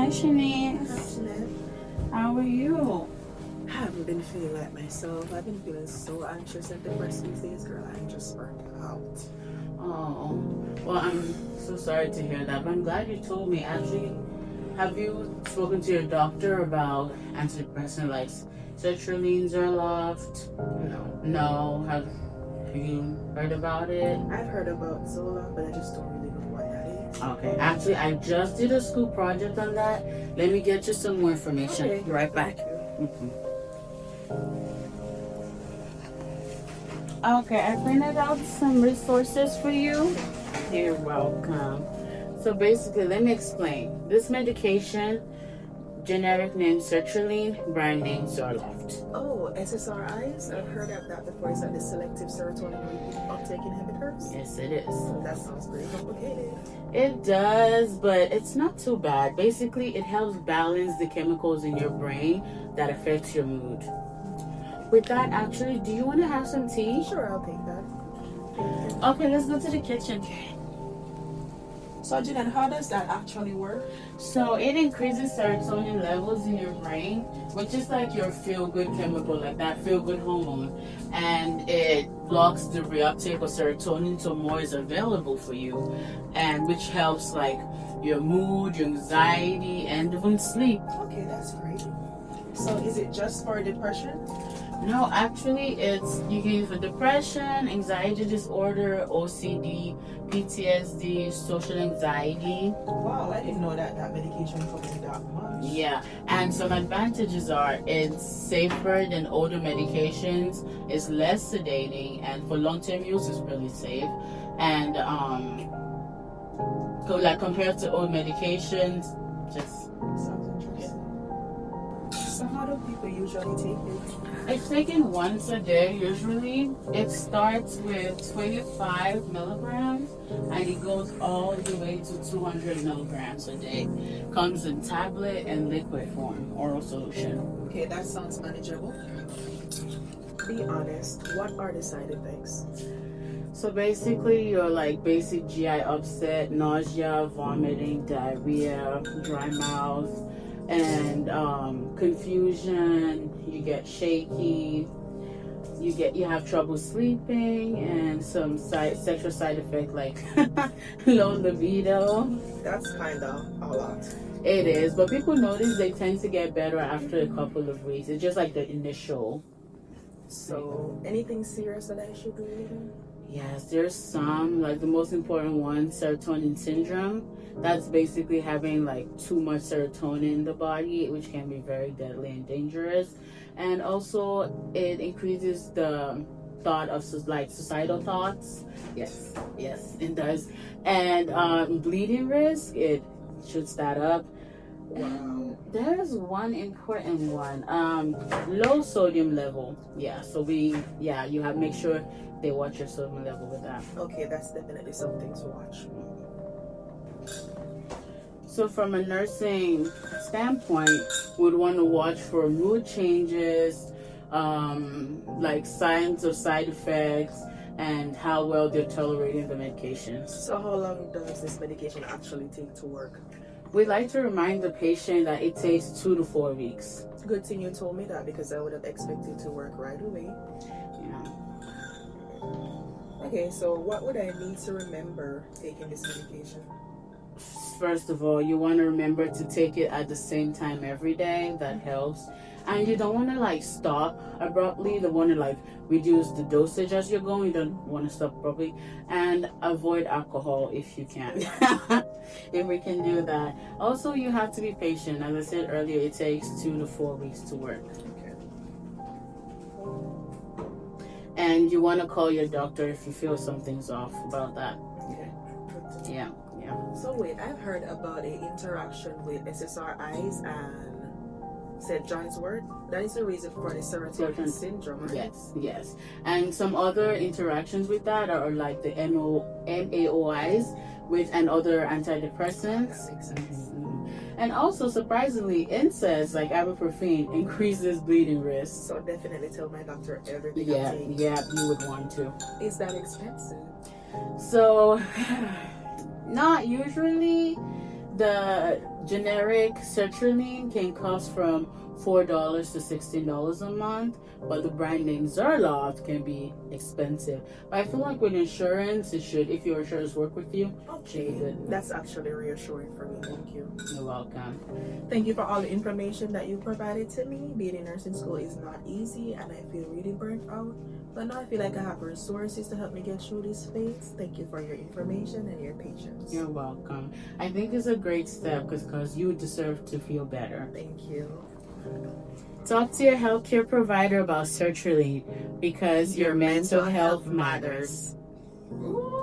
Chenise. How are you? I haven't been feeling like myself. I've been feeling so anxious and depressed these days, girl. I just burnt out. Oh, well, I'm so sorry to hear that, but I'm glad you told me. Actually, have you spoken to your doctor about antidepressant like Sertraline, Zoloft? No. No. Have you heard about it? I've heard about Zoloft, but I just don't really know what that is. Okay. Actually, I just did a school project on that. Let me get you some more information. Okay. Be right back. Thank you. Okay, I printed out some resources for you. You're welcome. So basically, let me explain. This medication, generic name Sertraline, brand name Zoloft. Oh, SSRIs? I've heard of that before. Is that the selective serotonin uptake inhibitors? Yes, it is. That sounds pretty complicated. It does, but it's not too bad. Basically, it helps balance the chemicals in your brain that affects your mood. With that, actually, do you want to have some tea? Sure, I'll take that. Okay, let's go to the kitchen. So, Jeanette, how does that actually work? So it increases serotonin levels in your brain, which is like your feel-good chemical, like that feel-good hormone. And it blocks the reuptake of serotonin so more is available for you, and which helps like your mood, your anxiety, and even sleep. Okay, that's great. So is it just for depression? No, actually, you can use for depression, anxiety disorder, OCD, PTSD, social anxiety. Wow, I didn't know that medication covered that much. Yeah, and some advantages are it's safer than older medications, it's less sedating, and for long-term use, it's really safe. And like compared to old medications, just Sounds interesting. So how do people usually take it? it's taken once a day usually. It starts with 25 milligrams and it goes all the way to 200 milligrams a day. Comes in tablet and liquid form, oral solution. Okay, that sounds manageable. Be honest, what are the side effects? So basically your like basic GI upset, nausea, vomiting, diarrhea, dry mouth, and confusion. You get shaky, you have trouble sleeping, and some sexual side effect like low libido. That's kind of a lot. It is, but people notice they tend to get better after a couple of weeks. It's just like the initial. So anything serious that I should do with it? Yes, there's some, like the most important one, serotonin syndrome. That's basically having like too much serotonin in the body, which can be very deadly and dangerous. And also it increases the thought of like suicidal thoughts. Yes, it does. And bleeding risk, it shoots that up. Wow. There's one important one, low sodium level. Yeah, so you have make sure they watch your sodium level with that. Okay, that's definitely something to watch. So from a nursing standpoint, we'd want to watch for mood changes, like signs of side effects, and how well they're tolerating the medications. So how long does this medication actually take to work? We like to remind the patient that it takes 2 to 4 weeks. Good thing you told me that, because I would have expected to work right away. Yeah. Okay, so what would I need to remember taking this medication? First of all, you want to remember to take it at the same time every day. That helps. And you don't want to like stop abruptly. You don't want to like reduce the dosage as you're going. You don't want to stop abruptly. And avoid alcohol if you can. If we can do that. Also, you have to be patient. As I said earlier, it takes 2 to 4 weeks to work. Okay. And you want to call your doctor if you feel something's off about that. Okay. Yeah. So wait, I've heard about an interaction with SSRIs and St. John's wort. That is the reason for the serotonin syndrome, right? Yes. And some other interactions with that are like the NAOIs and other antidepressants. That makes sense. And also, surprisingly, NSAIDs like ibuprofen increases bleeding risk. So definitely tell my doctor everything. Yeah, you would want to. Is that expensive? So, not usually. the generic Sertraline can cost from $4 to $16 a month, but the brand name Zoloft can be expensive. But I feel like with insurance, it should, if your insurance work with you, it should be Okay, good. that's actually reassuring for me. Thank you. You're welcome. Thank you for all the information that you provided to me. Being in nursing school is not easy, and I feel really burnt out. But now I feel like I have resources to help me get through this phase. Thank you for your information and your patience. You're welcome. I think it's a great step because you deserve to feel better. Thank you. Talk to your healthcare provider about Sertraline because your mental health matters. Ooh.